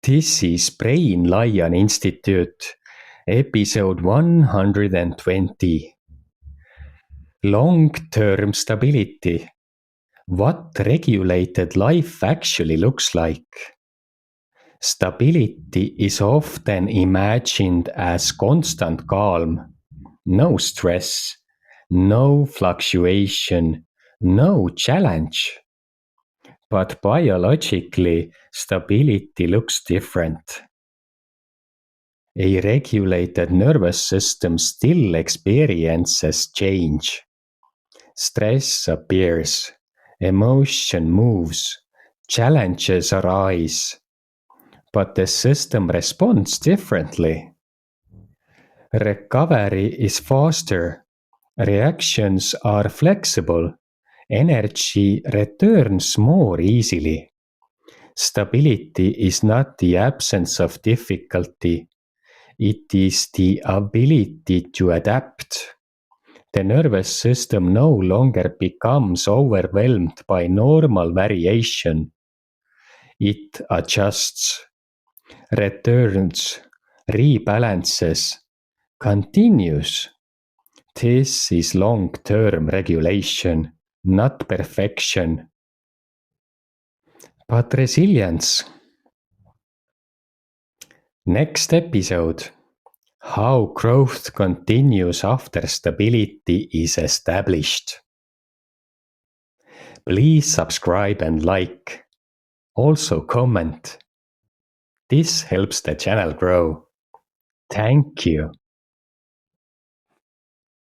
This is Brain Lion Institute, episode 120. Long-term stability. What regulated life actually looks like. Stability is often imagined as constant calm, no stress, no fluctuation, no challenge. But biologically, stability looks different. A regulated nervous system still experiences change. Stress appears, emotion moves, challenges arise, but the system responds differently. Recovery is faster, reactions are flexible, energy returns more easily. Stability is not the absence of difficulty. It is the ability to adapt. The nervous system no longer becomes overwhelmed by normal variation. It adjusts, returns, rebalances, continues. This is long-term regulation, not perfection, but resilience. Next episode. How growth continues after stability is established. Please subscribe and like. Also comment. This helps the channel grow. Thank you.